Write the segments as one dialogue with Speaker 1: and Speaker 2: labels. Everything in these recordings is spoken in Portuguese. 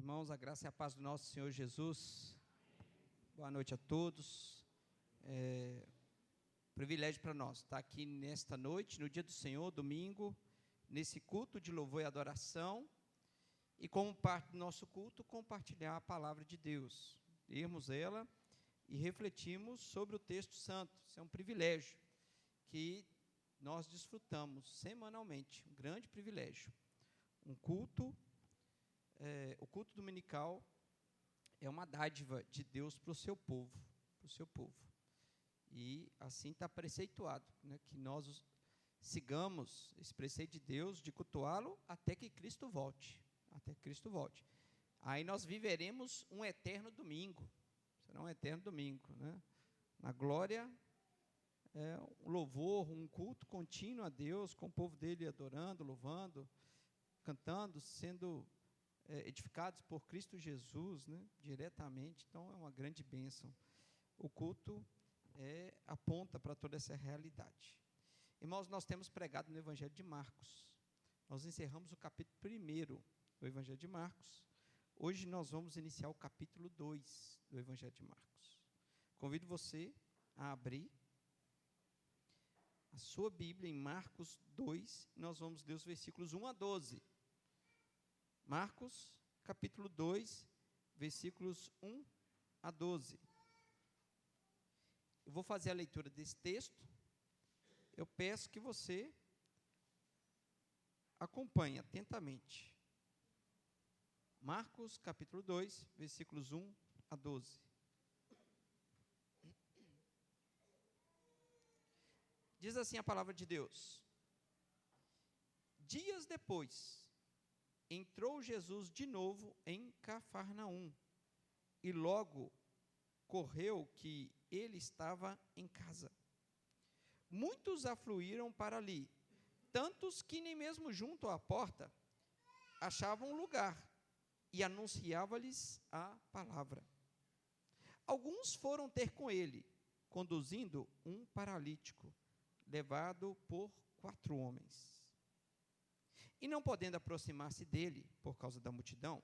Speaker 1: Irmãos, a graça e a paz do nosso Senhor Jesus. Boa noite a todos. Privilégio para nós estar aqui nesta noite, no dia do Senhor, domingo, nesse culto de louvor e adoração, e como parte do nosso culto, compartilhar a palavra de Deus, lermos ela e refletirmos sobre o texto santo. Isso é um privilégio que nós desfrutamos semanalmente, um grande privilégio. Um culto, o culto dominical é uma dádiva de Deus para o seu povo, E assim está preceituado, né, que nós sigamos esse preceito de Deus, de cultuá-lo até que Cristo volte, Aí nós viveremos um eterno domingo, será um eterno domingo, né? Na glória, um louvor, um culto contínuo a Deus, com o povo dele adorando, louvando, cantando, sendo edificados por Cristo Jesus, né, diretamente. Então é uma grande bênção. O culto aponta para toda essa realidade. Irmãos, nós temos pregado no Evangelho de Marcos. Nós encerramos o capítulo 1 do Evangelho de Marcos. Hoje nós vamos iniciar o capítulo 2 do Evangelho de Marcos. Convido você a abrir a sua Bíblia em Marcos 2, nós vamos ler os versículos 1 a 12. Marcos, capítulo 2, versículos 1 a 12. Eu vou fazer a leitura desse texto. Eu peço que você acompanhe atentamente. Marcos, capítulo 2, versículos 1 a 12. Diz assim a palavra de Deus: Dias depois, entrou Jesus de novo em Cafarnaum, e logo correu que ele estava em casa. Muitos afluíram para ali, tantos que nem mesmo junto à porta achavam lugar, e anunciava-lhes a palavra. Alguns foram ter com ele, conduzindo um paralítico, levado por 4 homens. E não podendo aproximar-se dele, por causa da multidão,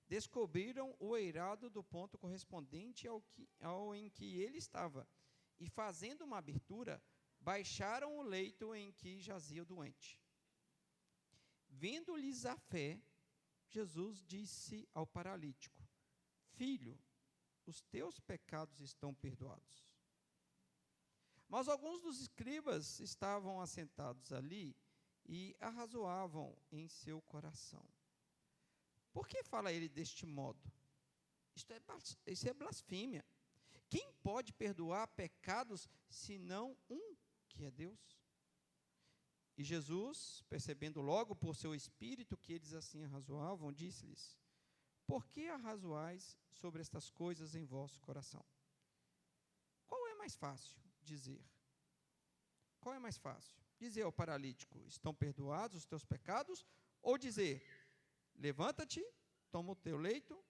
Speaker 1: descobriram o eirado do ponto correspondente ao em que ele estava, e fazendo uma abertura, baixaram o leito em que jazia o doente. Vendo-lhes a fé, Jesus disse ao paralítico: Filho, os teus pecados estão perdoados. Mas alguns dos escribas estavam assentados ali e arrazoavam em seu coração: Por que fala ele deste modo? Isso é blasfêmia. Quem pode perdoar pecados, senão um, que é Deus? E Jesus, percebendo logo por seu espírito que eles assim arrazoavam, disse-lhes: Por que arrazoais sobre estas coisas em vosso coração? Qual é mais fácil dizer? Qual é mais fácil? Dizer ao paralítico: Estão perdoados os teus pecados? Ou dizer: Levanta-te, toma o teu leito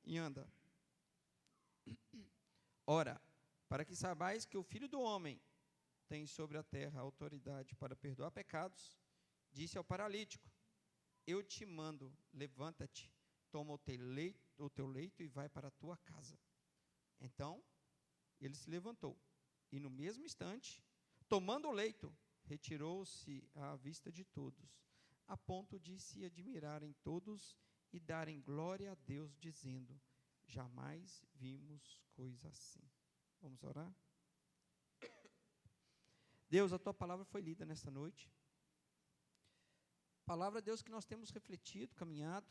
Speaker 1: e anda. Ora, para que saibais que o Filho do Homem tem sobre a terra autoridade para perdoar pecados, disse ao paralítico: Eu te mando, levanta-te, toma o teu leito e vai para a tua casa. Então, ele se levantou, e no mesmo instante, tomando o leito, retirou-se à vista de todos, a ponto de se admirarem todos e darem glória a Deus, dizendo: Jamais vimos coisa assim. Vamos orar? Deus, a tua palavra foi lida nesta noite. Palavra, Deus, que nós temos refletido, caminhado,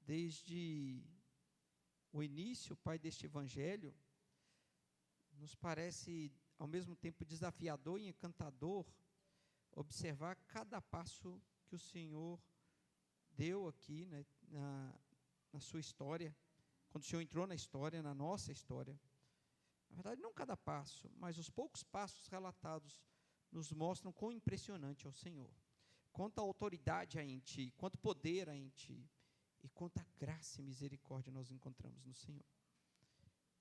Speaker 1: desde o início, Pai, deste evangelho. Nos parece, ao mesmo tempo, desafiador e encantador observar cada passo que o Senhor deu aqui, né, na sua história, quando o Senhor entrou na história, na nossa história. Na verdade, não cada passo, mas os poucos passos relatados nos mostram quão impressionante é o Senhor, quanta autoridade há em Ti, quanto poder há em Ti, e quanta graça e misericórdia nós encontramos no Senhor.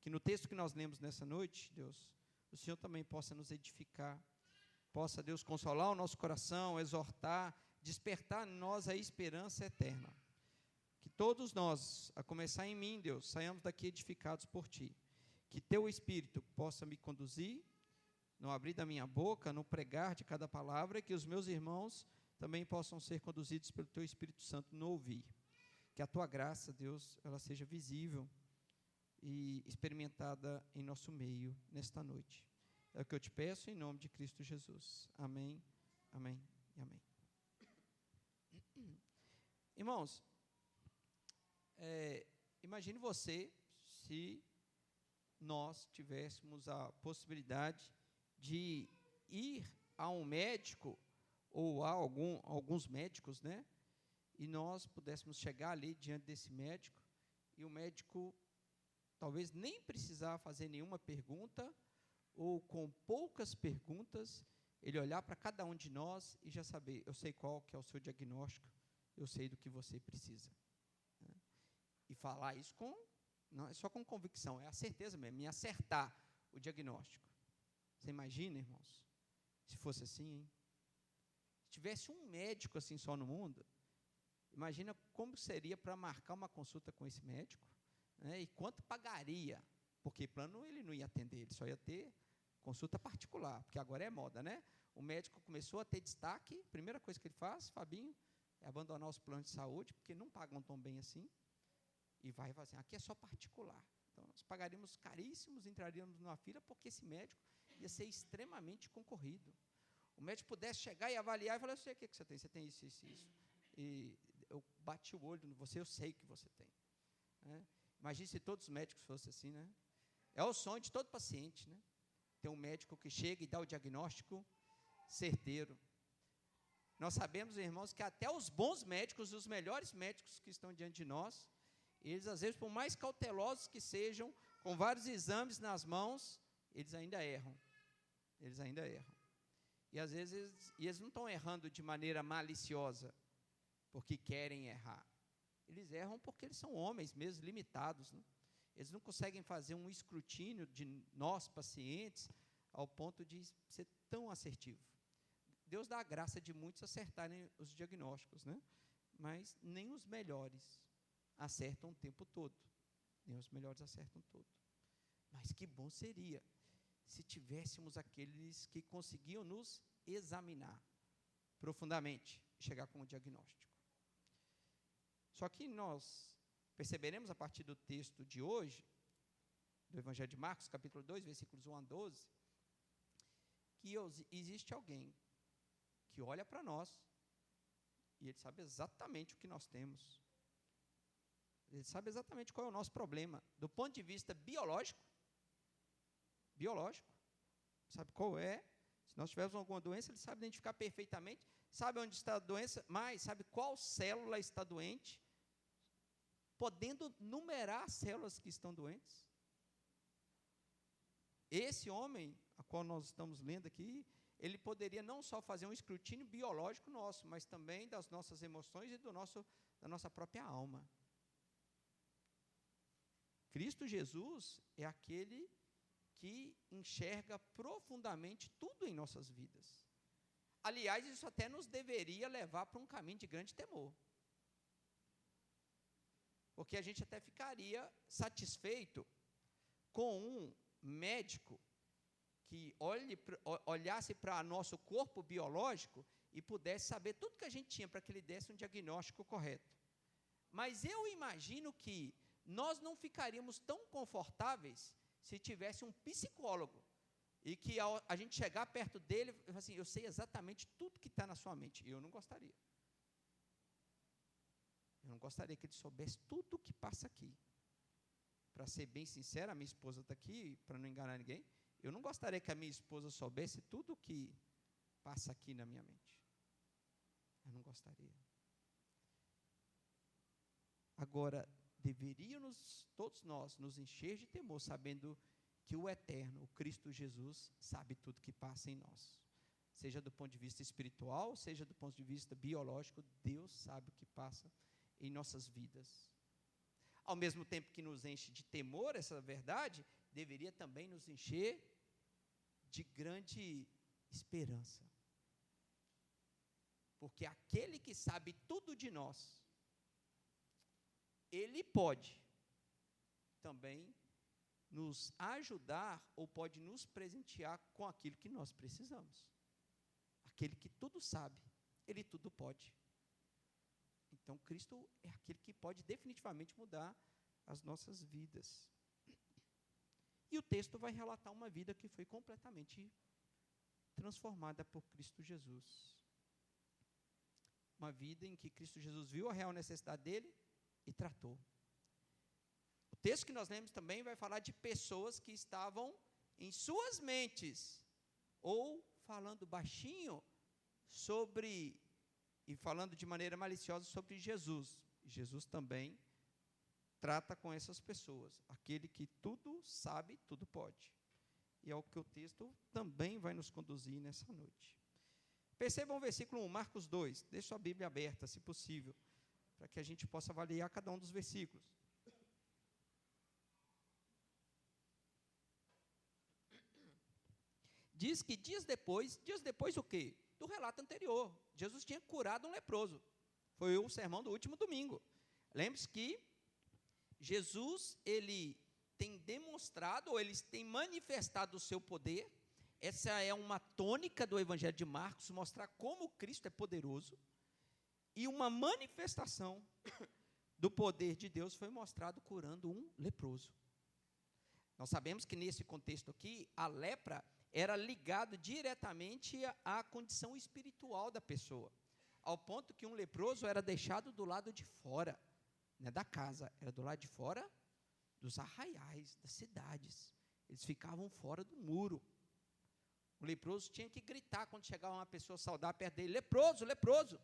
Speaker 1: Que no texto que nós lemos nessa noite, Deus, o Senhor também possa nos edificar, possa, Deus, consolar o nosso coração, exortar, despertar em nós a esperança eterna. Que todos nós, a começar em mim, Deus, saiamos daqui edificados por Ti. Que Teu Espírito possa me conduzir, no abrir da minha boca, no pregar de cada palavra, e que os meus irmãos também possam ser conduzidos pelo Teu Espírito Santo no ouvir. Que a Tua graça, Deus, ela seja visível e experimentada em nosso meio nesta noite. É o que eu te peço em nome de Cristo Jesus. Amém, amém e amém. Irmãos, imagine você se nós tivéssemos a possibilidade de ir a um médico ou a alguns médicos, né? E nós pudéssemos chegar ali diante desse médico e o médico talvez nem precisar fazer nenhuma pergunta ou com poucas perguntas, ele olhar para cada um de nós e já saber, eu sei qual que é o seu diagnóstico, eu sei do que você precisa. Né? E falar isso não é só com convicção, é a certeza mesmo, em acertar o diagnóstico. Você imagina, irmãos, se fosse assim, hein? Se tivesse um médico assim só no mundo, imagina como seria para marcar uma consulta com esse médico, né? E quanto pagaria, porque plano ele não ia atender, ele só ia ter consulta particular, porque agora é moda, né? O médico começou a ter destaque, a primeira coisa que ele faz, Fabinho, é abandonar os planos de saúde, porque não pagam tão bem assim, e vai fazer, aqui é só particular. Então, nós pagaríamos caríssimos, entraríamos numa fila, porque esse médico ia ser extremamente concorrido. O médico pudesse chegar e avaliar e falar, eu sei o que você tem, isso, isso, isso. E eu bati o olho em você, eu sei o que você tem. Né? Imagine se todos os médicos fossem assim, né? É o sonho de todo paciente, né? Ter um médico que chega e dá o diagnóstico certeiro. Nós sabemos, irmãos, que até os bons médicos, os melhores médicos que estão diante de nós, eles, às vezes, por mais cautelosos que sejam, com vários exames nas mãos, eles ainda erram. Eles ainda erram. E, às vezes, eles não estão errando de maneira maliciosa, porque querem errar. Eles erram porque eles são homens mesmo, limitados. Né? Eles não conseguem fazer um escrutínio de nós, pacientes, ao ponto de ser tão assertivo. Deus dá a graça de muitos acertarem os diagnósticos, né? Mas nem os melhores acertam o tempo todo. Nem os melhores acertam todo. Mas que bom seria se tivéssemos aqueles que conseguiam nos examinar profundamente e chegar com o diagnóstico. Só que nós perceberemos a partir do texto de hoje, do Evangelho de Marcos, capítulo 2, versículos 1 a 12, que existe alguém que olha para nós e ele sabe exatamente o que nós temos. Ele sabe exatamente qual é o nosso problema, do ponto de vista biológico, sabe qual é. Se nós tivermos alguma doença, ele sabe identificar perfeitamente, sabe onde está a doença, mas sabe qual célula está doente, podendo numerar as células que estão doentes. Esse homem, a qual nós estamos lendo aqui, ele poderia não só fazer um escrutínio biológico nosso, mas também das nossas emoções e da nossa própria alma. Cristo Jesus é aquele que enxerga profundamente tudo em nossas vidas. Aliás, isso até nos deveria levar para um caminho de grande temor. Porque a gente até ficaria satisfeito com um médico que olhasse para nosso corpo biológico e pudesse saber tudo que a gente tinha para que ele desse um diagnóstico correto. Mas eu imagino que nós não ficaríamos tão confortáveis se tivesse um psicólogo e que a gente chegar perto dele e falar assim, eu sei exatamente tudo que está na sua mente. Eu não gostaria. Eu não gostaria que ele soubesse tudo o que passa aqui. Para ser bem sincero, a minha esposa está aqui, para não enganar ninguém, eu não gostaria que a minha esposa soubesse tudo o que passa aqui na minha mente. Eu não gostaria. Agora, deveríamos, todos nós, nos encher de temor, sabendo que o Eterno, o Cristo Jesus, sabe tudo que passa em nós. Seja do ponto de vista espiritual, seja do ponto de vista biológico, Deus sabe o que passa em nossas vidas. Ao mesmo tempo que nos enche de temor, essa verdade, deveria também nos encher de grande esperança. Porque aquele que sabe tudo de nós, ele pode também nos ajudar ou pode nos presentear com aquilo que nós precisamos. Aquele que tudo sabe, ele tudo pode. Então, Cristo é aquele que pode definitivamente mudar as nossas vidas. E o texto vai relatar uma vida que foi completamente transformada por Cristo Jesus. Uma vida em que Cristo Jesus viu a real necessidade dele e tratou. O texto que nós lemos também vai falar de pessoas que estavam em suas mentes, ou falando baixinho sobre, e falando de maneira maliciosa sobre Jesus. Jesus também trata com essas pessoas. Aquele que tudo sabe, tudo pode. E é o que o texto também vai nos conduzir nessa noite. Percebam o versículo 1, Marcos 2. Deixe sua Bíblia aberta, se possível, para que a gente possa avaliar cada um dos versículos. Diz que dias depois o quê? Do relato anterior, Jesus tinha curado um leproso. Foi o sermão do último domingo. Lembre-se que Jesus, ele tem demonstrado, ou ele tem manifestado o seu poder. Essa é uma tônica do Evangelho de Marcos, mostrar como Cristo é poderoso. E uma manifestação do poder de Deus foi mostrado curando um leproso. Nós sabemos que nesse contexto aqui, a lepra era ligado diretamente à condição espiritual da pessoa, ao ponto que um leproso era deixado do lado de fora, não é da casa, era do lado de fora dos arraiais, das cidades. Eles ficavam fora do muro. O leproso tinha que gritar quando chegava uma pessoa saudável perto dele: leproso, leproso.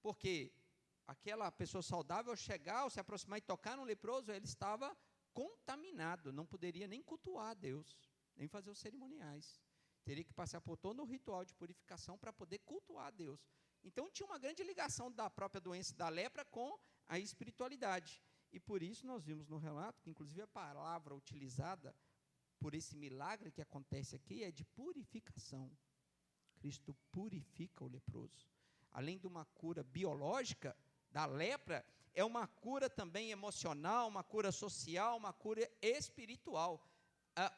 Speaker 1: Porque aquela pessoa saudável, ao chegar, ao se aproximar e tocar no leproso, ele estava contaminado, não poderia nem cultuar a Deus, nem fazer os cerimoniais. Teria que passar por todo um ritual de purificação para poder cultuar a Deus. Então, tinha uma grande ligação da própria doença da lepra com a espiritualidade. E por isso nós vimos no relato que, inclusive, a palavra utilizada por esse milagre que acontece aqui é de purificação. Cristo purifica o leproso. Além de uma cura biológica da lepra, é uma cura também emocional, uma cura social, uma cura espiritual.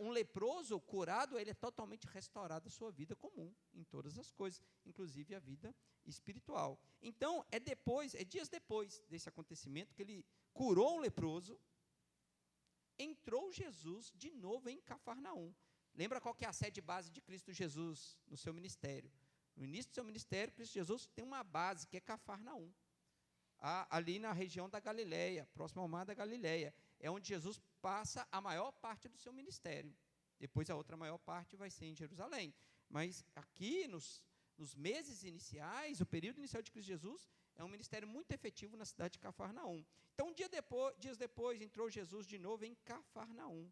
Speaker 1: Um leproso curado, ele é totalmente restaurado a sua vida comum, em todas as coisas, inclusive a vida espiritual. Então, é dias depois desse acontecimento que ele curou um leproso, entrou Jesus de novo em Cafarnaum. Lembra qual que é a sede base de Cristo Jesus no seu ministério? No início do seu ministério, Cristo Jesus tem uma base, que é Cafarnaum, ali na região da Galileia, próximo ao mar da Galileia. É onde Jesus passa a maior parte do seu ministério. Depois, a outra maior parte vai ser em Jerusalém. Mas aqui, nos meses iniciais, o período inicial de Cristo Jesus, é um ministério muito efetivo na cidade de Cafarnaum. Então, dias depois, entrou Jesus de novo em Cafarnaum.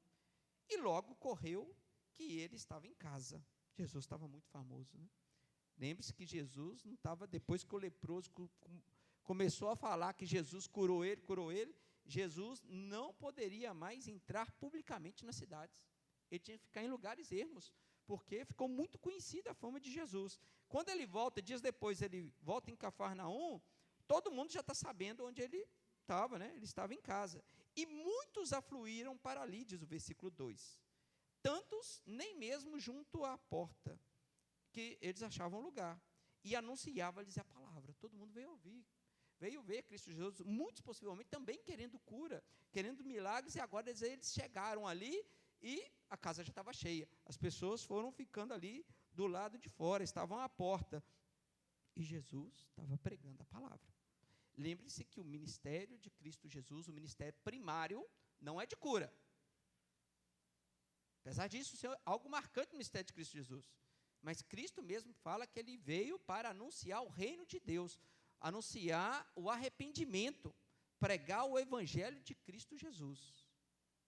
Speaker 1: E logo correu que ele estava em casa. Jesus estava muito famoso, né? Lembre-se que Jesus não estava, depois que o leproso começou a falar que Jesus curou ele, Jesus não poderia mais entrar publicamente nas cidades. Ele tinha que ficar em lugares ermos, porque ficou muito conhecida a fama de Jesus. Quando ele volta, dias depois, ele volta em Cafarnaum, todo mundo já está sabendo onde ele estava, né? Ele estava em casa. E muitos afluíram para ali, diz o versículo 2. Tantos, nem mesmo junto à porta, que eles achavam lugar. E anunciava-lhes a palavra. Todo mundo veio ouvir. Veio ver Cristo Jesus, muitos possivelmente também querendo cura, querendo milagres, e agora eles chegaram ali e a casa já estava cheia. As pessoas foram ficando ali do lado de fora, estavam à porta. E Jesus estava pregando a palavra. Lembre-se que o ministério de Cristo Jesus, o ministério primário, não é de cura. Apesar disso ser algo marcante no ministério de Cristo Jesus. Mas Cristo mesmo fala que ele veio para anunciar o reino de Deus, anunciar o arrependimento, pregar o evangelho de Cristo Jesus.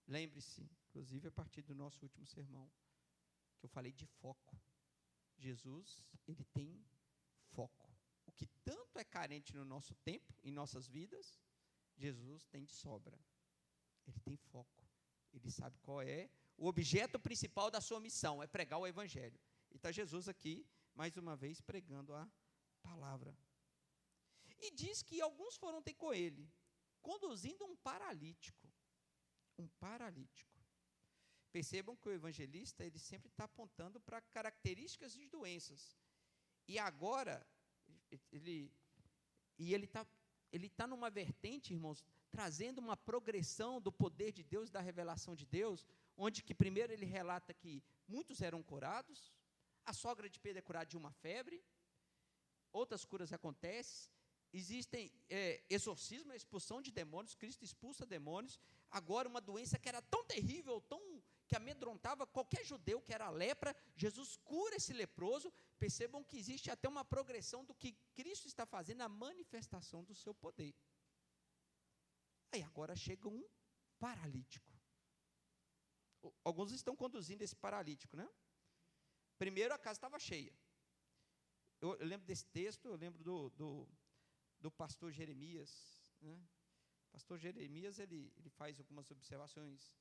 Speaker 1: Lembre-se, inclusive a partir do nosso último sermão, que eu falei de foco. Jesus, ele tem foco. O que tanto é carente no nosso tempo, em nossas vidas, Jesus tem de sobra. Ele tem foco. Ele sabe qual é o objeto principal da sua missão, é pregar o evangelho. E está Jesus aqui, mais uma vez, pregando a palavra. E diz que alguns foram ter com ele. conduzindo um paralítico. Um paralítico. Percebam que o evangelista ele sempre está apontando para características de doenças. E agora, ele está numa vertente, irmãos, trazendo uma progressão do poder de Deus, da revelação de Deus, onde que primeiro ele relata que muitos eram curados, a sogra de Pedro é curada de uma febre, outras curas acontecem, existem exorcismo, expulsão de demônios, Cristo expulsa demônios. Agora uma doença que era tão terrível, que amedrontava qualquer judeu, que era a lepra, Jesus cura esse leproso. Percebam que existe até uma progressão do que Cristo está fazendo, a manifestação do seu poder. Aí agora chega um paralítico. Alguns estão conduzindo esse paralítico, né? Primeiro a casa estava cheia. Eu lembro desse texto, eu lembro do pastor Jeremias, né? O pastor Jeremias, ele faz algumas observações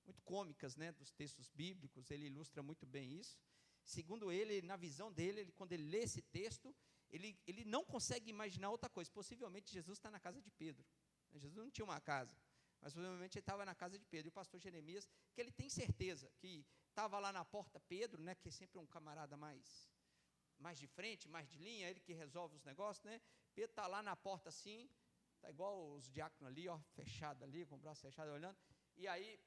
Speaker 1: muito cômicas, né, dos textos bíblicos, ele ilustra muito bem isso. Segundo ele, na visão dele, quando ele lê esse texto, ele não consegue imaginar outra coisa. Possivelmente Jesus está na casa de Pedro. Jesus não tinha uma casa, mas possivelmente ele estava na casa de Pedro. E o pastor Jeremias, que ele tem certeza que estava lá na porta Pedro, né, que sempre é um camarada mais de frente, mais de linha, ele que resolve os negócios, né? Pedro está lá na porta assim, está igual os diáconos ali, ó, fechado ali, com o braço fechado, olhando. E aí,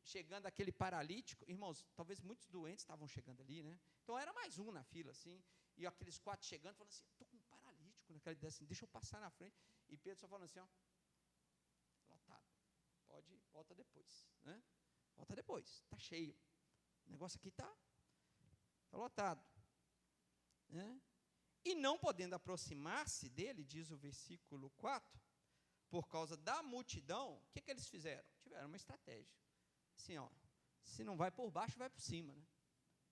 Speaker 1: chegando aquele paralítico, irmãos, talvez muitos doentes estavam chegando ali, né? Então era mais um na fila, assim, e aqueles 4 chegando, falando assim, estou com um paralítico naquela ideia assim, deixa eu passar na frente. E Pedro só falando assim, ó, lotado, volta depois, né? Volta depois, está cheio. O negócio aqui está lotado, né? E não podendo aproximar-se dele, diz o versículo 4, por causa da multidão, o que eles fizeram? Tiveram uma estratégia. Assim, ó, se não vai por baixo, vai por cima, né?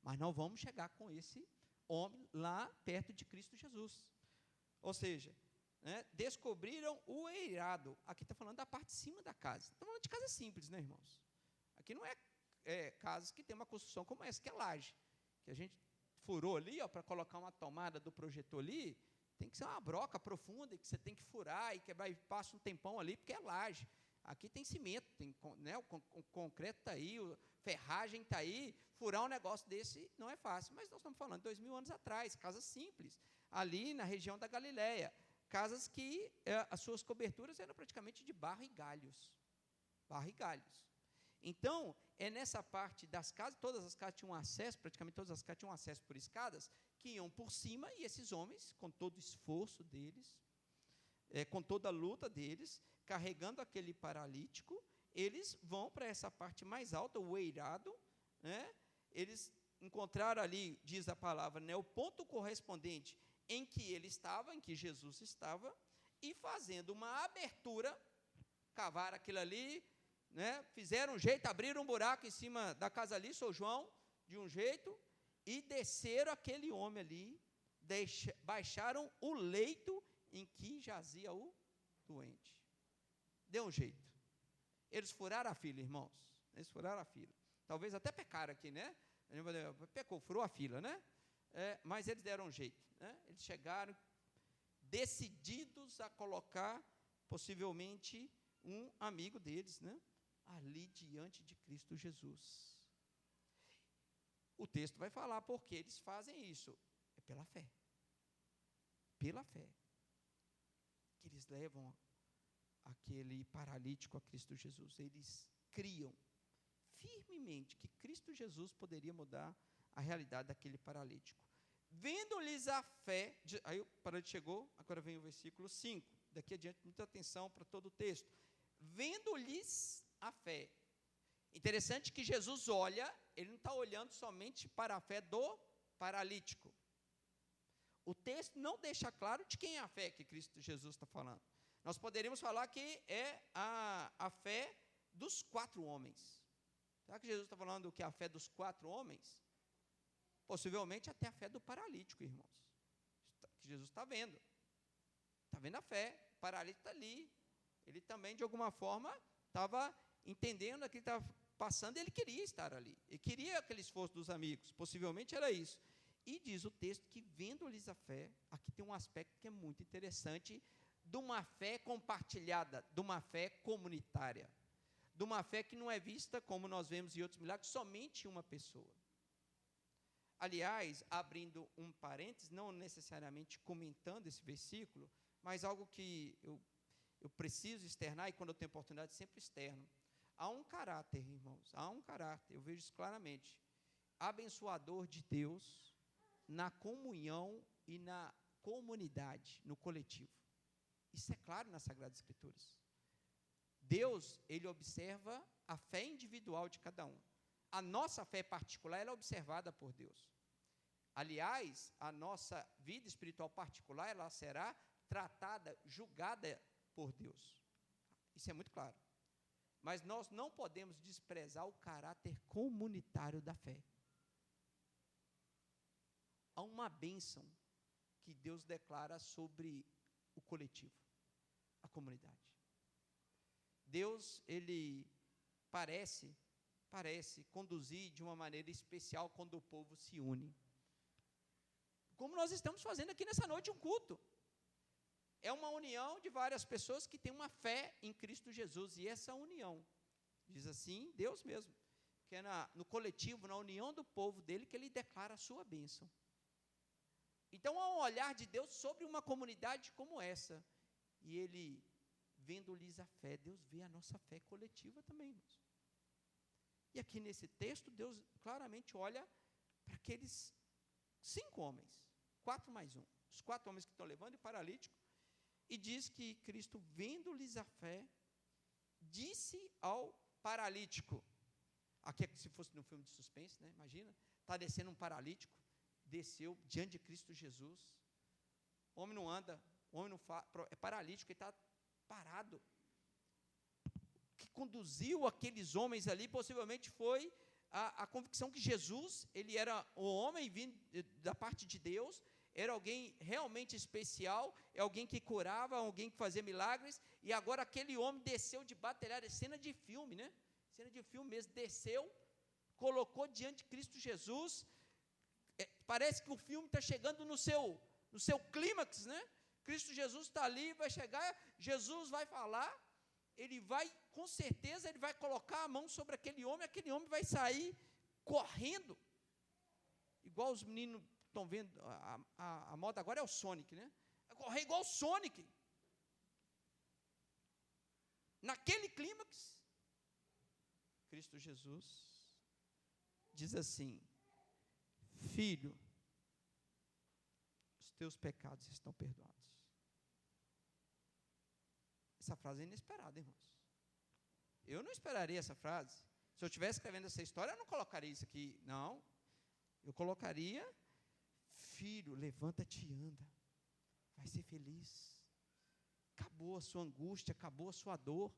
Speaker 1: Mas não vamos chegar com esse homem lá perto de Cristo Jesus. Ou seja, né, descobriram o eirado. Aqui está falando da parte de cima da casa. Estamos falando de casa simples, né, irmãos? Aqui não é casas que tem uma construção como essa, que é laje, que a gente furou ali, ó, para colocar uma tomada do projetor ali, tem que ser uma broca profunda, que você tem que furar, e que passa um tempão ali, porque é laje. Aqui tem cimento, né, o concreto está aí, a ferragem está aí, furar um negócio desse não é fácil. Mas nós estamos falando de 2000 anos atrás, casas simples, ali na região da Galileia, casas que as suas coberturas eram praticamente de barro e galhos. Barro e galhos. Então, é nessa parte das casas, todas as casas tinham acesso, praticamente todas as casas tinham acesso por escadas, que iam por cima, e esses homens, com todo o esforço deles, com toda a luta deles, carregando aquele paralítico, eles vão para essa parte mais alta, o eirado, né? Eles encontraram ali, diz a palavra, né, o ponto correspondente em que ele estava, em que Jesus estava, e fazendo uma abertura, cavaram aquilo ali, né, fizeram um jeito, abriram um buraco em cima da casa ali, São João, de um jeito, e desceram aquele homem ali, baixaram o leito em que jazia o doente. Deu um jeito. Eles furaram a fila, irmãos. Eles furaram a fila. Talvez até pecaram aqui, né? Pecou, furou a fila, né? Mas eles deram um jeito, né? Eles chegaram decididos a colocar, possivelmente, um amigo deles, né, ali diante de Cristo Jesus. O texto vai falar porque eles fazem isso. É pela fé. Pela fé. Que eles levam aquele paralítico a Cristo Jesus. Eles criam firmemente que Cristo Jesus poderia mudar a realidade daquele paralítico. Vendo-lhes a fé, aí o paralítico chegou, agora vem o versículo 5. Daqui adiante, muita atenção para todo o texto. Vendo-lhes a fé. Interessante que Jesus olha, ele não está olhando somente para a fé do paralítico. O texto não deixa claro de quem é a fé que Cristo Jesus está falando. Nós poderíamos falar que é a fé dos 4 homens. Será que Jesus está falando que é a fé dos 4 homens? Possivelmente até a fé do paralítico, irmãos. Que Jesus está vendo. Está vendo a fé, o paralítico está ali. Ele também, de alguma forma, estava entendendo aquilo que estava passando, e ele queria estar ali. Ele queria aquele esforço dos amigos, possivelmente era isso. E diz o texto que, vendo-lhes a fé, aqui tem um aspecto que é muito interessante de uma fé compartilhada, de uma fé comunitária, de uma fé que não é vista, como nós vemos em outros milagres, somente uma pessoa. Aliás, abrindo um parênteses, não necessariamente comentando esse versículo, mas algo que eu preciso externar, e quando eu tenho oportunidade, sempre externo. Há um caráter, irmãos, há um caráter, eu vejo isso claramente, abençoador de Deus na comunhão e na comunidade, no coletivo. Isso é claro nas Sagradas Escrituras. Deus, ele observa a fé individual de cada um. A nossa fé particular, ela é observada por Deus. Aliás, a nossa vida espiritual particular, ela será tratada, julgada por Deus. Isso é muito claro. Mas nós não podemos desprezar o caráter comunitário da fé. Há uma bênção que Deus declara sobre o coletivo, a comunidade. Deus, ele parece conduzir de uma maneira especial quando o povo se une. Como nós estamos fazendo aqui nessa noite um culto. É uma união de várias pessoas que têm uma fé em Cristo Jesus. E essa união, diz assim, Deus mesmo, que é no coletivo, na união do povo dele, que ele declara a sua bênção. Então, há um olhar de Deus sobre uma comunidade como essa. E ele, vendo-lhes a fé, Deus vê a nossa fé coletiva também, irmãos. E aqui nesse texto, Deus claramente olha para aqueles 5 homens, 4 mais 1. Os 4 homens que estão levando o paralítico. E diz que Cristo, vendo-lhes a fé, disse ao paralítico. Aqui é como se fosse num filme de suspense, né? Imagina, está descendo um paralítico, desceu diante de Cristo Jesus. O homem não anda, o homem não fala, é paralítico, ele está parado. O que conduziu aqueles homens ali, possivelmente foi a convicção que Jesus, ele era o homem vindo da parte de Deus, era alguém realmente especial, é alguém que curava, alguém que fazia milagres, e agora aquele homem desceu de batalhar, cena de filme, né? Cena de filme mesmo, desceu, colocou diante de Cristo Jesus, parece que o filme está chegando no seu clímax, né? Cristo Jesus está ali, vai chegar, Jesus vai falar, ele vai, com certeza, ele vai colocar a mão sobre aquele homem vai sair correndo, igual os meninos estão vendo, a moda agora é o Sonic, né? Vai correr igual o Sonic. Naquele clímax, Cristo Jesus diz assim: filho, os teus pecados estão perdoados. Essa frase é inesperada, irmãos. Eu não esperaria essa frase. Se eu estivesse escrevendo essa história, eu não colocaria isso aqui. Não. Eu colocaria: filho, levanta-te e anda. Vai ser feliz. Acabou a sua angústia, acabou a sua dor.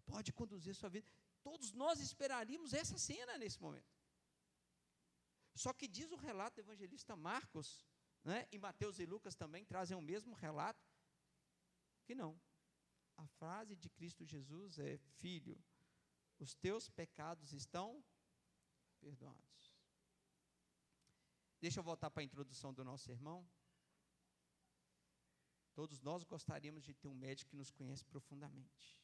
Speaker 1: Pode conduzir a sua vida. Todos nós esperaríamos essa cena nesse momento. Só que diz o relato do evangelista Marcos, né, e Mateus e Lucas também trazem o mesmo relato, que não. A frase de Cristo Jesus é: filho, os teus pecados estão perdoados. Deixa eu voltar para a introdução do nosso sermão. Todos nós gostaríamos de ter um médico que nos conhece profundamente.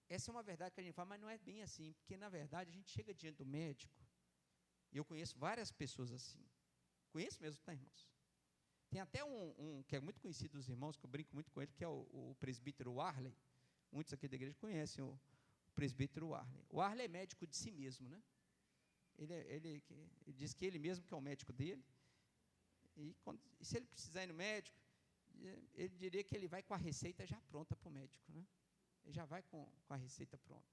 Speaker 1: Essa é uma verdade que a gente fala, mas não é bem assim, porque, na verdade, a gente chega diante do médico, e eu conheço várias pessoas assim. Conheço mesmo, tá, irmãos? Tem até um que é muito conhecido dos irmãos, que eu brinco muito com ele, que é o presbítero Warley. Muitos aqui da igreja conhecem o presbítero Warley. O Warley é médico de si mesmo, né? Ele diz que ele mesmo que é o médico dele. E se ele precisar ir no médico, ele diria que ele vai com a receita já pronta para o médico, né? Ele já vai com a receita pronta.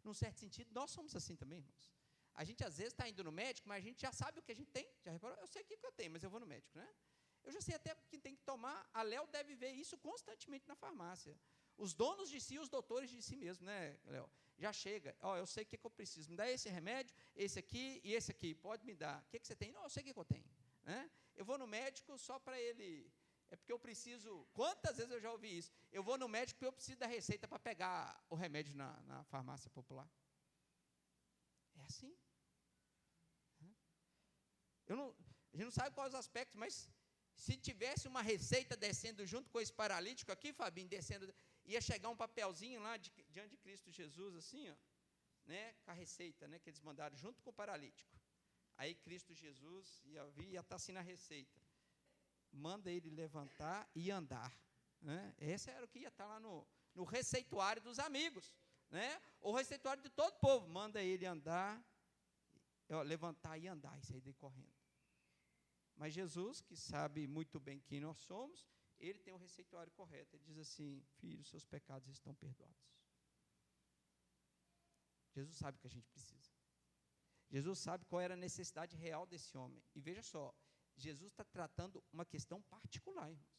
Speaker 1: Num certo sentido, nós somos assim também, irmãos. A gente, às vezes, está indo no médico, mas a gente já sabe o que a gente tem. Já reparou? Eu sei o que eu tenho, mas eu vou no médico, né? Eu já sei até o que tem que tomar. A Léo deve ver isso constantemente na farmácia. Os donos de si, os doutores de si mesmo, né, Léo? Já chega. Ó, eu sei o que eu preciso. Me dá esse remédio, esse aqui e esse aqui. Pode me dar. O que você tem? Não, eu sei o que eu tenho. Né? Eu vou no médico só para ele... É porque eu preciso... Quantas vezes eu já ouvi isso? Eu vou no médico porque eu preciso da receita para pegar o remédio na farmácia popular. É assim. A gente não sabe quais os aspectos, mas Se tivesse uma receita descendo junto com esse paralítico aqui, Fabinho, descendo, ia chegar um papelzinho lá diante de Cristo Jesus, assim, ó, né, com a receita, né, que eles mandaram junto com o paralítico. Aí Cristo Jesus ia estar assim na receita. Manda ele levantar e andar. Né? Esse era o que ia estar lá no receituário dos amigos. Né? O receituário de todo o povo. Manda ele andar, levantar e andar, e sair daí correndo. Mas Jesus, que sabe muito bem quem nós somos, ele tem o receituário correto. Ele diz assim: filho, seus pecados estão perdoados. Jesus sabe o que a gente precisa. Jesus sabe qual era a necessidade real desse homem. E veja só, Jesus está tratando uma questão particular, irmãos.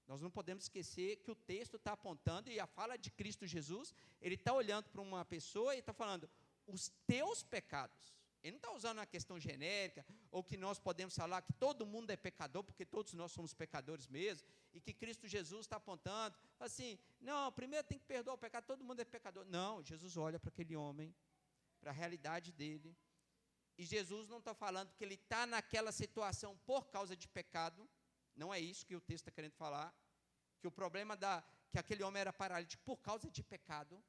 Speaker 1: Nós não podemos esquecer que o texto está apontando, e a fala de Cristo Jesus, ele está olhando para uma pessoa e está falando, os teus pecados. Ele não está usando uma questão genérica, ou que nós podemos falar que todo mundo é pecador, porque todos nós somos pecadores mesmo, e que Cristo Jesus está apontando, assim, não, primeiro tem que perdoar o pecado, todo mundo é pecador. Não, Jesus olha para aquele homem, para a realidade dele, e Jesus não está falando que ele está naquela situação por causa de pecado, não é isso que o texto está querendo falar, que o problema que aquele homem era paralítico por causa de pecado,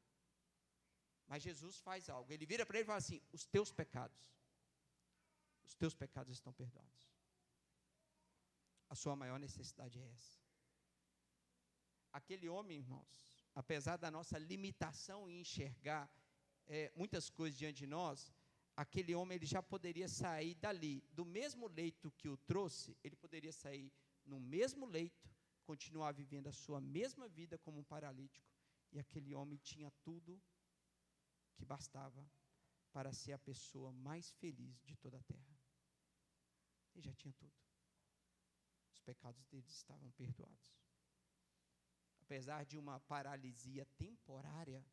Speaker 1: mas Jesus faz algo, ele vira para ele e fala assim, os teus pecados estão perdoados. A sua maior necessidade é essa. Aquele homem, irmãos, apesar da nossa limitação em enxergar muitas coisas diante de nós, aquele homem ele já poderia sair dali, do mesmo leito que o trouxe, ele poderia sair no mesmo leito, continuar vivendo a sua mesma vida como um paralítico, e aquele homem tinha tudo que bastava para ser a pessoa mais feliz de toda a terra. Ele já tinha tudo. Os pecados deles estavam perdoados. Apesar de uma paralisia temporária,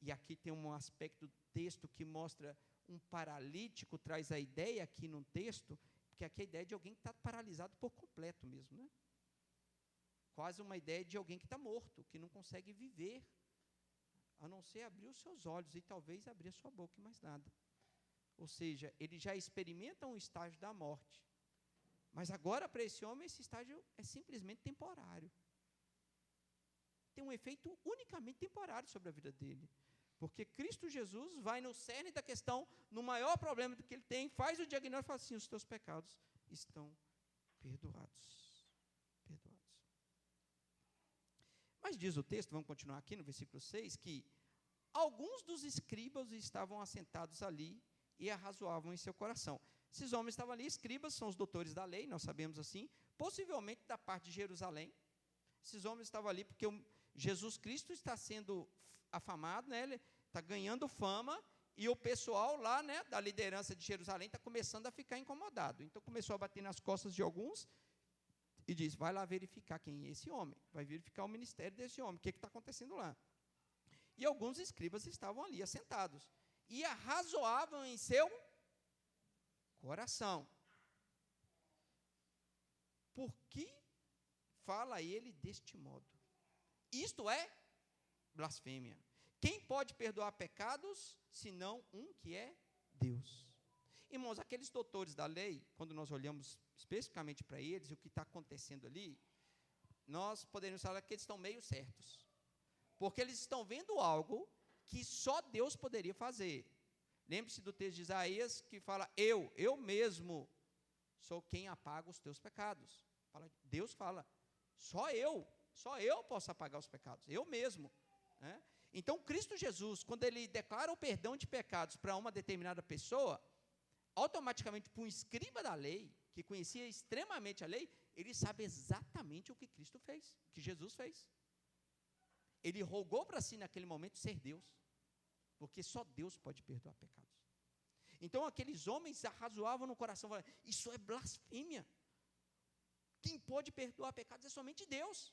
Speaker 1: e aqui tem um aspecto do texto que mostra um paralítico, traz a ideia aqui no texto, porque aqui é a ideia de alguém que está paralisado por completo mesmo, né? Quase uma ideia de alguém que está morto, que não consegue viver, a não ser abrir os seus olhos e talvez abrir a sua boca e mais nada. Ou seja, ele já experimenta um estágio da morte, mas agora para esse homem esse estágio é simplesmente temporário. Tem um efeito unicamente temporário sobre a vida dele. Porque Cristo Jesus vai no cerne da questão, no maior problema que ele tem, faz o diagnóstico e fala assim, os teus pecados estão perdoados. Perdoados. Mas diz o texto, vamos continuar aqui no versículo 6, que alguns dos escribas estavam assentados ali e arrazoavam em seu coração. Esses homens estavam ali, escribas são os doutores da lei, nós sabemos assim, possivelmente da parte de Jerusalém. Esses homens estavam ali porque Jesus Cristo está sendo afamado, né? Ele está ganhando fama, e o pessoal lá, né, da liderança de Jerusalém está começando a ficar incomodado. Então começou a bater nas costas de alguns e diz, vai lá verificar quem é esse homem, vai verificar o ministério desse homem, o que está acontecendo lá. E alguns escribas estavam ali assentados e arrazoavam em seu coração. Por que fala ele deste modo? Isto é blasfêmia. Quem pode perdoar pecados, senão um que é Deus? Irmãos, aqueles doutores da lei, quando nós olhamos especificamente para eles, e o que está acontecendo ali, nós poderíamos falar que eles estão meio certos. Porque eles estão vendo algo que só Deus poderia fazer. Lembre-se do texto de Isaías, que fala, eu mesmo sou quem apaga os teus pecados. Deus fala, só eu posso apagar os pecados, eu mesmo. Né? Então, Cristo Jesus, quando ele declara o perdão de pecados para uma determinada pessoa, automaticamente, para um escriba da lei, que conhecia extremamente a lei, ele sabe exatamente o que Cristo fez, o que Jesus fez. Ele rogou para si, naquele momento, ser Deus, porque só Deus pode perdoar pecados. Então, aqueles homens arrazoavam no coração, falando, isso é blasfêmia. Quem pode perdoar pecados é somente Deus.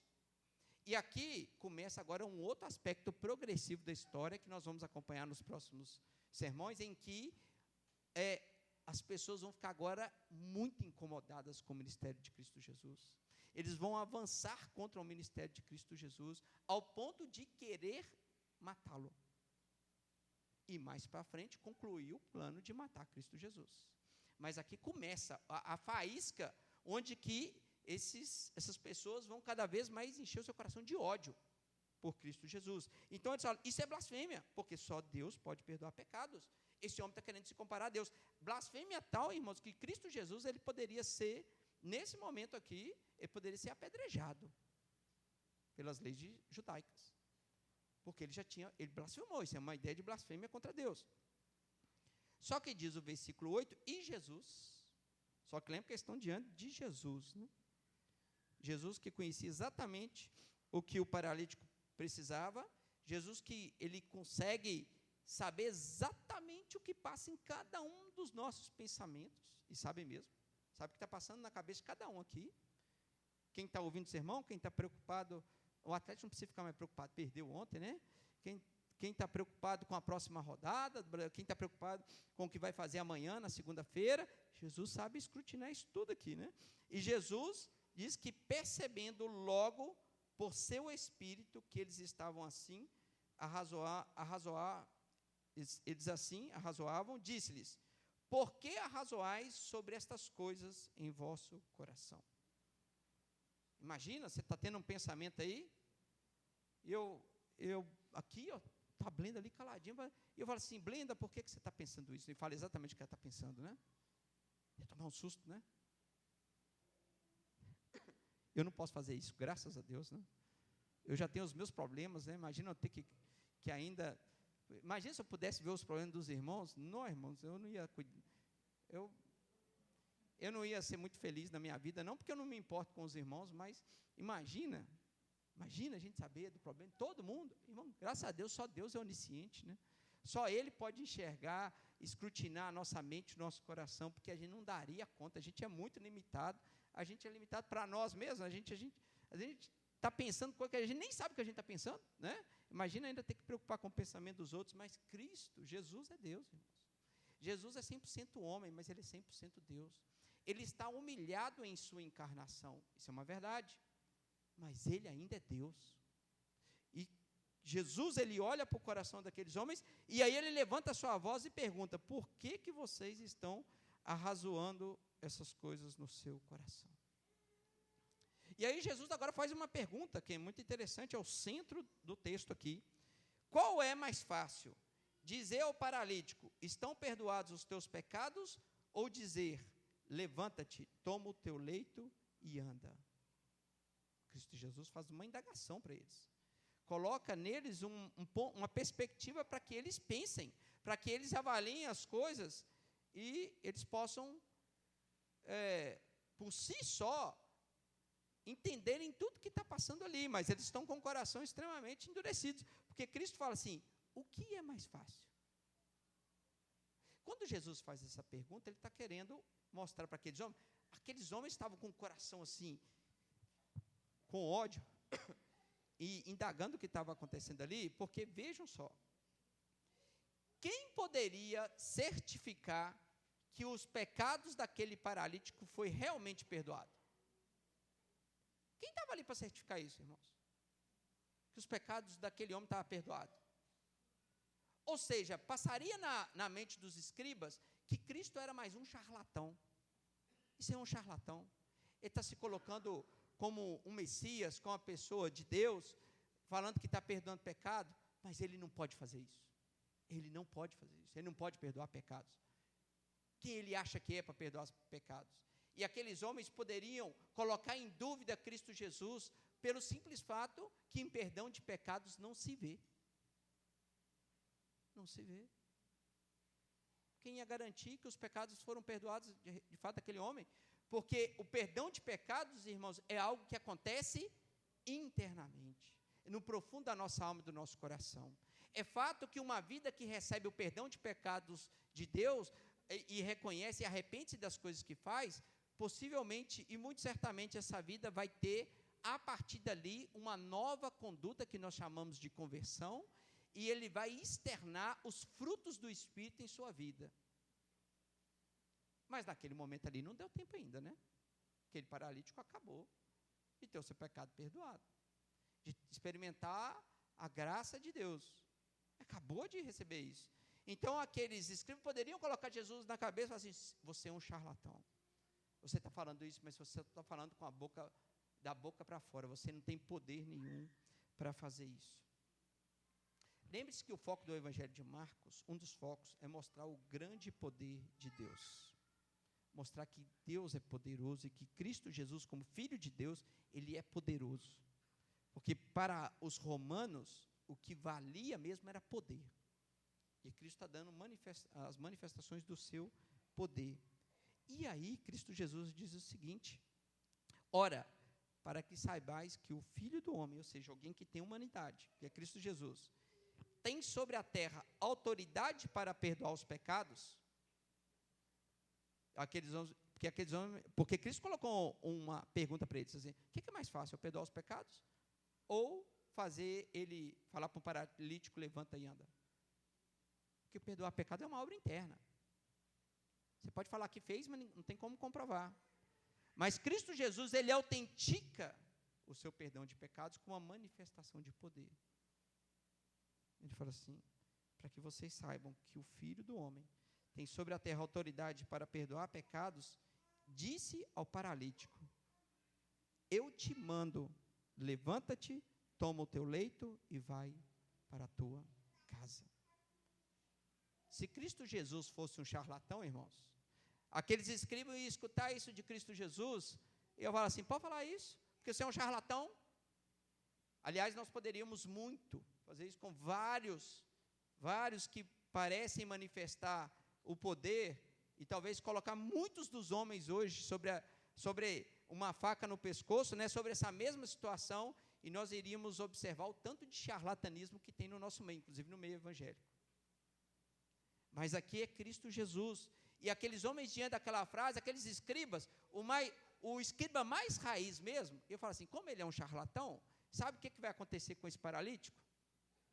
Speaker 1: E aqui começa agora um outro aspecto progressivo da história, que nós vamos acompanhar nos próximos sermões, em que as pessoas vão ficar agora muito incomodadas com o ministério de Cristo Jesus. Eles vão avançar contra o ministério de Cristo Jesus, ao ponto de querer matá-lo. E mais para frente, concluir o plano de matar Cristo Jesus. Mas aqui começa a faísca, onde que essas pessoas vão cada vez mais encher o seu coração de ódio por Cristo Jesus. Então, eles falam, isso é blasfêmia, porque só Deus pode perdoar pecados. Esse homem está querendo se comparar a Deus. Blasfêmia tal, irmãos, que Cristo Jesus, ele poderia ser, nesse momento aqui, ele poderia ser apedrejado pelas leis judaicas. Porque ele blasfemou, isso é uma ideia de blasfêmia contra Deus. Só que diz o versículo 8, e Jesus, só que lembra que eles estão diante de Jesus, né? Jesus que conhecia exatamente o que o paralítico precisava, Jesus que ele consegue saber exatamente o que passa em cada um dos nossos pensamentos, e sabe mesmo, sabe o que está passando na cabeça de cada um aqui. Quem está ouvindo o sermão, quem está preocupado, o atleta não precisa ficar mais preocupado, perdeu ontem, né? Quem está preocupado com a próxima rodada, quem está preocupado com o que vai fazer amanhã, na segunda-feira, Jesus sabe escrutinar isso tudo aqui, né? E Jesus diz que percebendo logo, por seu espírito, que eles estavam assim, eles assim arrazoavam, disse-lhes, por que arrazoais sobre estas coisas em vosso coração? Imagina, você está tendo um pensamento aí, eu aqui, ó, está a Blenda ali caladinha, e eu falo assim, Blenda, por que você está pensando isso? E fala exatamente o que ela está pensando, né? Ia tomar um susto, né? Eu não posso fazer isso, graças a Deus, né? Eu já tenho os meus problemas, né? Imagina eu ter que ainda... Imagina se eu pudesse ver os problemas dos irmãos. Não, irmãos, eu não ia... Eu não ia ser muito feliz na minha vida, não porque eu não me importo com os irmãos, mas imagina a gente saber do problema de todo mundo. Irmão, graças a Deus, só Deus é onisciente, né? Só Ele pode enxergar, escrutinar a nossa mente, o nosso coração, porque a gente não daria conta, a gente é muito limitado, a gente é limitado para nós mesmos, a gente está pensando coisa que a gente nem sabe o que a gente está pensando, né? Imagina ainda ter que preocupar com o pensamento dos outros, mas Cristo, Jesus é Deus, irmãos. Jesus é 100% homem, mas Ele é 100% Deus. Ele está humilhado em sua encarnação, isso é uma verdade, mas Ele ainda é Deus. E Jesus, Ele olha para o coração daqueles homens, e aí Ele levanta a sua voz e pergunta, por que vocês estão arrazoando essas coisas no seu coração? E aí Jesus agora faz uma pergunta, que é muito interessante, é o centro do texto aqui. Qual é mais fácil? Dizer ao paralítico, estão perdoados os teus pecados? Ou dizer, levanta-te, toma o teu leito e anda? Cristo Jesus faz uma indagação para eles. Coloca neles uma perspectiva para que eles pensem, para que eles avaliem as coisas e eles possam, por si só, entenderem tudo que está passando ali, mas eles estão com o coração extremamente endurecidos, porque Cristo fala assim, o que é mais fácil? Quando Jesus faz essa pergunta, Ele está querendo mostrar para aqueles homens estavam com o coração assim, com ódio, e indagando o que estava acontecendo ali, porque vejam só, quem poderia certificar que os pecados daquele paralítico foi realmente perdoado? Quem estava ali para certificar isso, irmãos? Que os pecados daquele homem estavam perdoados. Ou seja, passaria na mente dos escribas que Cristo era mais um charlatão. Isso é um charlatão. Ele está se colocando como um Messias, como uma pessoa de Deus, falando que está perdoando pecado, mas ele não pode fazer isso. Ele não pode fazer isso. Ele não pode perdoar pecados. Quem ele acha que é para perdoar os pecados? E aqueles homens poderiam colocar em dúvida Cristo Jesus pelo simples fato que em perdão de pecados não se vê. Não se vê. Quem ia garantir que os pecados foram perdoados de fato daquele homem? Porque o perdão de pecados, irmãos, é algo que acontece internamente, no profundo da nossa alma e do nosso coração. É fato que uma vida que recebe o perdão de pecados de Deus e reconhece e arrepende-se das coisas que faz, possivelmente e muito certamente essa vida vai ter, a partir dali, uma nova conduta que nós chamamos de conversão, e ele vai externar os frutos do Espírito em sua vida. Mas naquele momento ali não deu tempo ainda, né? Aquele paralítico acabou de ter o seu pecado perdoado, de experimentar a graça de Deus. Acabou de receber isso. Então, aqueles escribas poderiam colocar Jesus na cabeça e falar assim: você é um charlatão. Você está falando isso, mas você está falando com a boca, da boca para fora. Você não tem poder nenhum para fazer isso. Lembre-se que o foco do Evangelho de Marcos, um dos focos, é mostrar o grande poder de Deus. Mostrar que Deus é poderoso e que Cristo Jesus, como Filho de Deus, Ele é poderoso. Porque para os romanos, o que valia mesmo era poder. E Cristo está dando as manifestações do seu poder. E aí, Cristo Jesus diz o seguinte: ora, para que saibais que o Filho do Homem, ou seja, alguém que tem humanidade, que é Cristo Jesus, tem sobre a terra autoridade para perdoar os pecados. Porque Cristo colocou uma pergunta para eles, assim: o que é mais fácil, eu perdoar os pecados? Ou fazer ele falar para um paralítico: levanta e anda? Porque perdoar pecado é uma obra interna. Você pode falar que fez, mas não tem como comprovar. Mas Cristo Jesus, Ele autentica o seu perdão de pecados com uma manifestação de poder. Ele fala assim: para que vocês saibam que o Filho do Homem tem sobre a terra autoridade para perdoar pecados, disse ao paralítico: eu te mando, levanta-te, toma o teu leito e vai para a tua casa. Se Cristo Jesus fosse um charlatão, irmãos, aqueles escribas iam escutar isso de Cristo Jesus, e eu falo assim: pode falar isso, porque você é um charlatão? Aliás, nós poderíamos muito fazer isso com vários que parecem manifestar o poder, e talvez colocar muitos dos homens hoje sobre uma faca no pescoço, né, sobre essa mesma situação, e nós iríamos observar o tanto de charlatanismo que tem no nosso meio, inclusive no meio evangélico. Mas aqui é Cristo Jesus. E aqueles homens, diante daquela frase, aqueles escribas, o escriba mais raiz mesmo, eu falo assim: como ele é um charlatão, sabe o que vai acontecer com esse paralítico?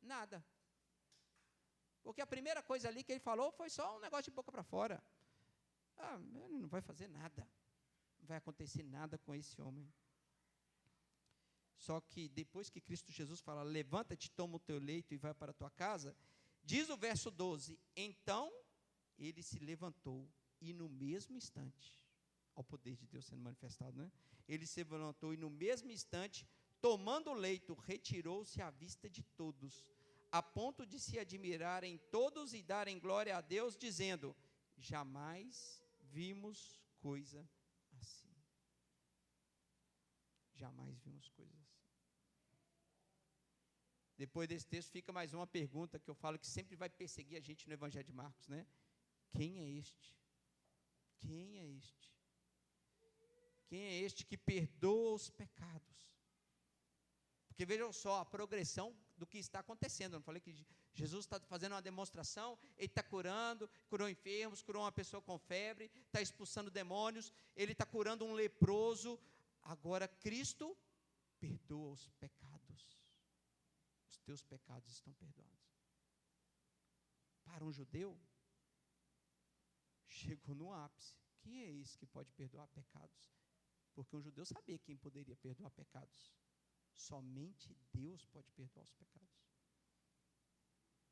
Speaker 1: Nada. Porque a primeira coisa ali que ele falou foi só um negócio de boca para fora. Ele não vai fazer nada. Não vai acontecer nada com esse homem. Só que depois que Cristo Jesus fala: levanta-te, toma o teu leito e vai para a tua casa, diz o verso 12: então ele se levantou e no mesmo instante, ao poder de Deus sendo manifestado, né? Ele se levantou e no mesmo instante, tomando o leito, retirou-se à vista de todos, a ponto de se admirarem todos e darem glória a Deus, dizendo: jamais vimos coisa assim. Jamais vimos coisa assim. Depois desse texto fica mais uma pergunta que eu falo que sempre vai perseguir a gente no Evangelho de Marcos, né? Quem é este? Quem é este? Quem é este que perdoa os pecados? Porque vejam só a progressão do que está acontecendo. Eu não falei que Jesus está fazendo uma demonstração, Ele está curando, curou enfermos, curou uma pessoa com febre, está expulsando demônios, Ele está curando um leproso. Agora Cristo perdoa os pecados. Os teus pecados estão perdoados. Para um judeu, chegou no ápice. Quem é esse que pode perdoar pecados? Porque um judeu sabia quem poderia perdoar pecados. Somente Deus pode perdoar os pecados.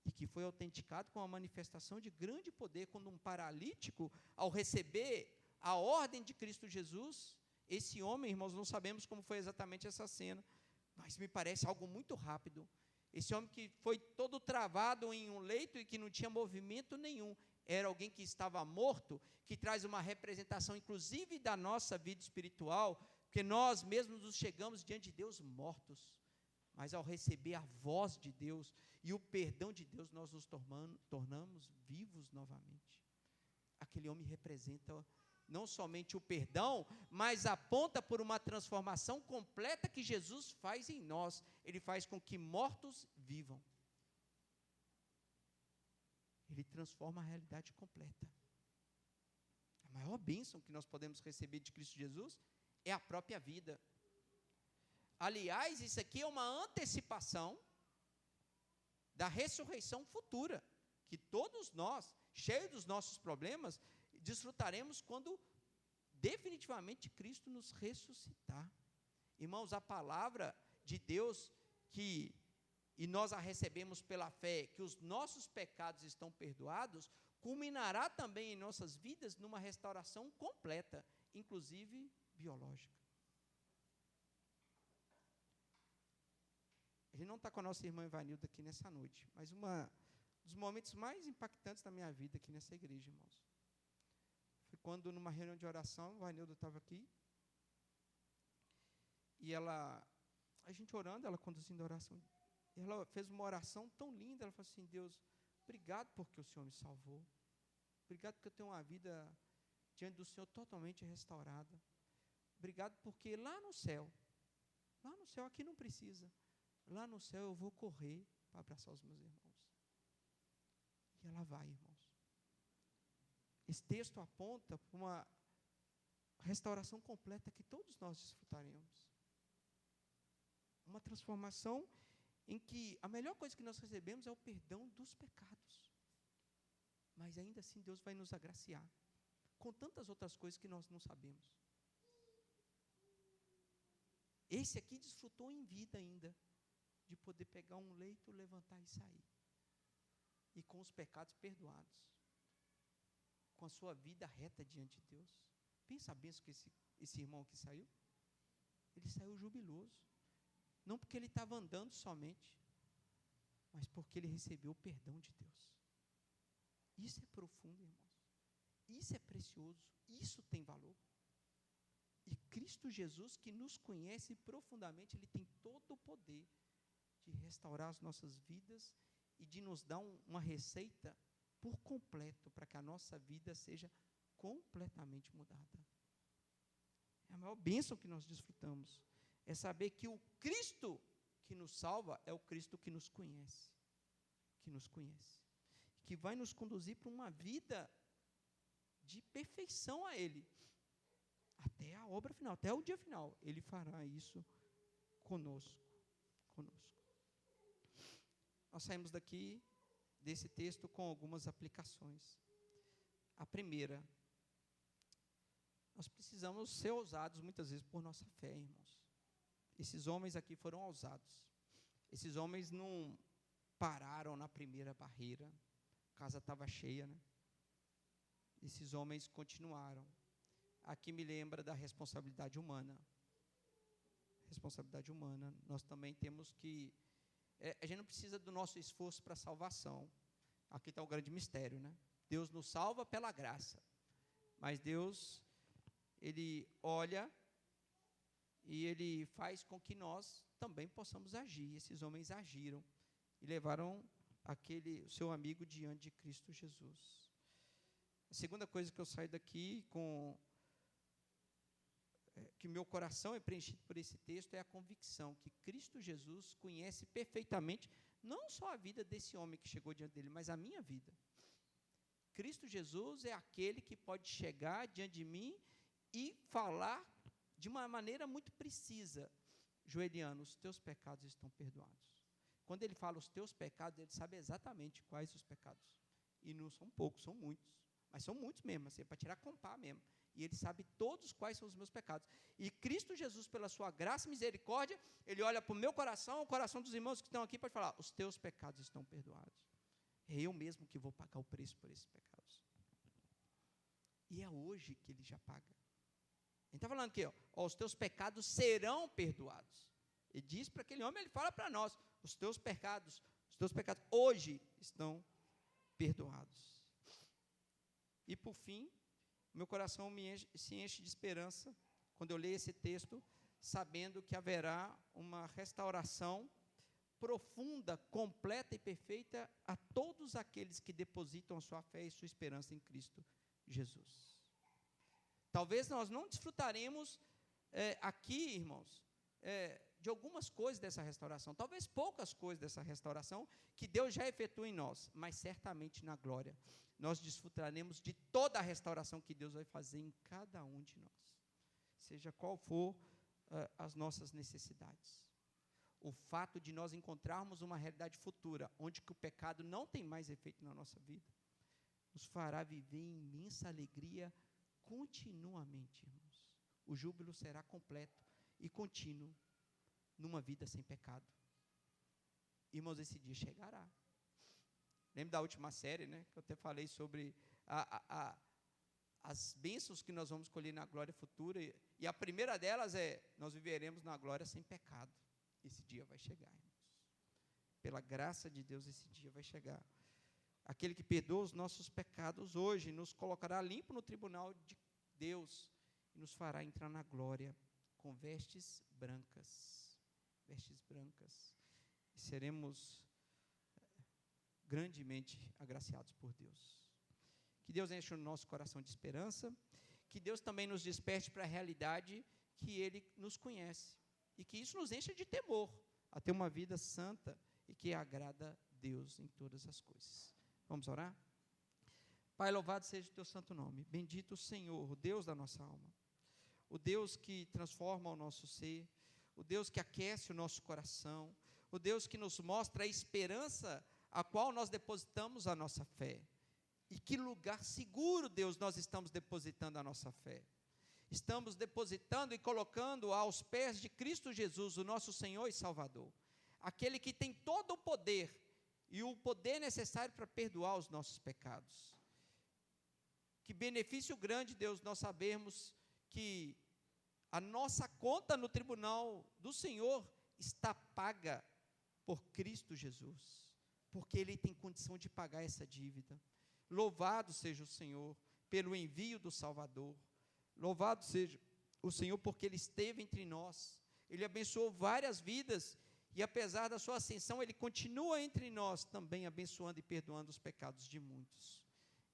Speaker 1: E que foi autenticado com a manifestação de grande poder, quando um paralítico, ao receber a ordem de Cristo Jesus, esse homem, irmãos, não sabemos como foi exatamente essa cena, mas me parece algo muito rápido. Esse homem que foi todo travado em um leito e que não tinha movimento nenhum, era alguém que estava morto, que traz uma representação, inclusive, da nossa vida espiritual, porque nós mesmos nos chegamos diante de Deus mortos, mas ao receber a voz de Deus e o perdão de Deus, nós nos tornamos vivos novamente. Aquele homem representa não somente o perdão, mas aponta por uma transformação completa que Jesus faz em nós. Ele faz com que mortos vivam. Ele transforma a realidade completa. A maior bênção que nós podemos receber de Cristo Jesus é a própria vida. Aliás, isso aqui é uma antecipação da ressurreição futura, que todos nós, cheios dos nossos problemas, desfrutaremos quando definitivamente Cristo nos ressuscitar. Irmãos, a palavra de Deus que e nós a recebemos pela fé, que os nossos pecados estão perdoados, culminará também em nossas vidas numa restauração completa, inclusive biológica. A gente não está com a nossa irmã Ivanilda aqui nessa noite, mas um dos momentos mais impactantes da minha vida aqui nessa igreja, irmãos, foi quando, numa reunião de oração, a Ivanilda estava aqui, e a gente orando, ela conduzindo a oração, ela fez uma oração tão linda, ela falou assim: Deus, obrigado porque o Senhor me salvou, obrigado porque eu tenho uma vida diante do Senhor totalmente restaurada, obrigado porque lá no céu, aqui não precisa, lá no céu eu vou correr para abraçar os meus irmãos. E ela vai, irmãos. Esse texto aponta para uma restauração completa que todos nós desfrutaremos. Uma transformação em que a melhor coisa que nós recebemos é o perdão dos pecados. Mas ainda assim Deus vai nos agraciar com tantas outras coisas que nós não sabemos. Esse aqui desfrutou em vida ainda de poder pegar um leito, levantar e sair. E com os pecados perdoados. Com a sua vida reta diante de Deus. Pensa a bênção que esse irmão aqui saiu. Ele saiu jubiloso. Não porque ele estava andando somente, mas porque ele recebeu o perdão de Deus. Isso é profundo, irmãos. Isso é precioso. Isso tem valor. E Cristo Jesus, que nos conhece profundamente, Ele tem todo o poder de restaurar as nossas vidas e de nos dar uma receita por completo para que a nossa vida seja completamente mudada. É a maior bênção que nós desfrutamos. É saber que o Cristo que nos salva é o Cristo que nos conhece. Que vai nos conduzir para uma vida de perfeição a Ele. Até a obra final, até o dia final. Ele fará isso conosco. Nós saímos daqui, desse texto, com algumas aplicações. A primeira, nós precisamos ser ousados, muitas vezes, por nossa fé, irmãos. Esses homens aqui foram ousados. Esses homens não pararam na primeira barreira. A casa estava cheia, né? Esses homens continuaram. Aqui me lembra da responsabilidade humana. Responsabilidade humana. Nós também temos que... a gente não precisa do nosso esforço para a salvação. Aqui está o grande mistério, né? Deus nos salva pela graça. Mas Deus, Ele olha e Ele faz com que nós também possamos agir. Esses homens agiram e levaram o seu amigo diante de Cristo Jesus. A segunda coisa que eu saio daqui que meu coração é preenchido por esse texto é a convicção que Cristo Jesus conhece perfeitamente, não só a vida desse homem que chegou diante dele, mas a minha vida. Cristo Jesus é aquele que pode chegar diante de mim e falar de uma maneira muito precisa: Joeliano, os teus pecados estão perdoados. Quando ele fala os teus pecados, ele sabe exatamente quais os pecados. E não são poucos, são muitos. Mas são muitos mesmo, assim, para tirar compar mesmo. E Ele sabe todos quais são os meus pecados. E Cristo Jesus, pela sua graça e misericórdia, Ele olha para o meu coração, o coração dos irmãos que estão aqui, para falar: os teus pecados estão perdoados. É eu mesmo que vou pagar o preço por esses pecados. E é hoje que Ele já paga. Ele está falando aqui, os teus pecados serão perdoados. Ele diz para aquele homem, ele fala para nós: os teus pecados hoje estão perdoados. E por fim, meu coração se enche de esperança quando eu leio esse texto, sabendo que haverá uma restauração profunda, completa e perfeita a todos aqueles que depositam a sua fé e sua esperança em Cristo Jesus. Talvez nós não desfrutaremos aqui, irmãos, de algumas coisas dessa restauração, talvez poucas coisas dessa restauração que Deus já efetua em nós, mas certamente na glória nós desfrutaremos de toda a restauração que Deus vai fazer em cada um de nós, seja qual for as nossas necessidades. O fato de nós encontrarmos uma realidade futura, onde que o pecado não tem mais efeito na nossa vida, nos fará viver em imensa alegria continuamente, irmãos. O júbilo será completo e contínuo numa vida sem pecado. Irmãos, esse dia chegará. Lembra da última série, né? Que eu até falei sobre as bênçãos que nós vamos colher na glória futura. E a primeira delas é, nós viveremos na glória sem pecado. Esse dia vai chegar, irmãos. Pela graça de Deus, esse dia vai chegar. Aquele que perdoa os nossos pecados hoje, nos colocará limpo no tribunal de Deus e nos fará entrar na glória com vestes brancas. Vestes brancas. E seremos grandemente agraciados por Deus. Que Deus enche o nosso coração de esperança, que Deus também nos desperte para a realidade que Ele nos conhece, e que isso nos encha de temor, a ter uma vida santa e que agrada a Deus em todas as coisas. Vamos orar? Pai, louvado seja o Teu santo nome, bendito o Senhor, o Deus da nossa alma, o Deus que transforma o nosso ser, o Deus que aquece o nosso coração, o Deus que nos mostra a esperança a qual nós depositamos a nossa fé. E que lugar seguro, Deus, nós estamos depositando a nossa fé. Estamos depositando e colocando aos pés de Cristo Jesus, o nosso Senhor e Salvador. Aquele que tem todo o poder, e o poder necessário para perdoar os nossos pecados. Que benefício grande, Deus, nós sabemos que a nossa conta no tribunal do Senhor está paga por Cristo Jesus, porque Ele tem condição de pagar essa dívida. Louvado seja o Senhor pelo envio do Salvador. Louvado seja o Senhor porque Ele esteve entre nós. Ele abençoou várias vidas e apesar da sua ascensão, Ele continua entre nós também abençoando e perdoando os pecados de muitos.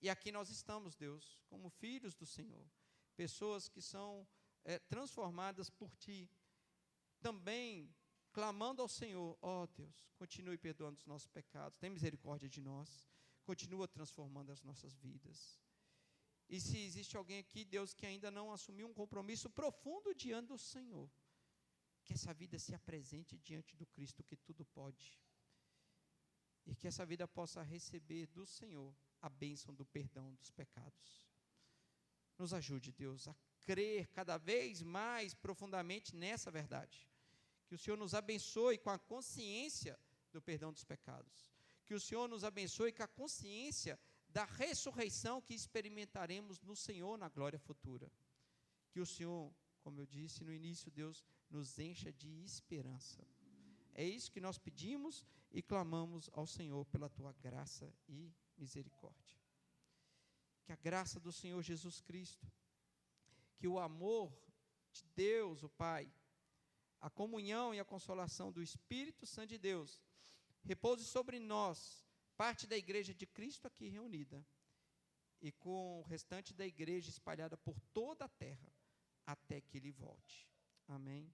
Speaker 1: E aqui nós estamos, Deus, como filhos do Senhor, pessoas que são transformadas por Ti, também clamando ao Senhor, Deus, continue perdoando os nossos pecados, tem misericórdia de nós, continua transformando as nossas vidas. E se existe alguém aqui, Deus, que ainda não assumiu um compromisso profundo diante do Senhor, que essa vida se apresente diante do Cristo que tudo pode, e que essa vida possa receber do Senhor a bênção do perdão dos pecados. Nos ajude, Deus, a crer cada vez mais profundamente nessa verdade. Que o Senhor nos abençoe com a consciência do perdão dos pecados. Que o Senhor nos abençoe com a consciência da ressurreição que experimentaremos no Senhor na glória futura. Que o Senhor, como eu disse no início, Deus, nos encha de esperança. É isso que nós pedimos e clamamos ao Senhor pela Tua graça e misericórdia. Que a graça do Senhor Jesus Cristo, que o amor de Deus, o Pai, a comunhão e a consolação do Espírito Santo de Deus, repouse sobre nós, parte da igreja de Cristo aqui reunida, e com o restante da igreja espalhada por toda a terra, até que Ele volte. Amém.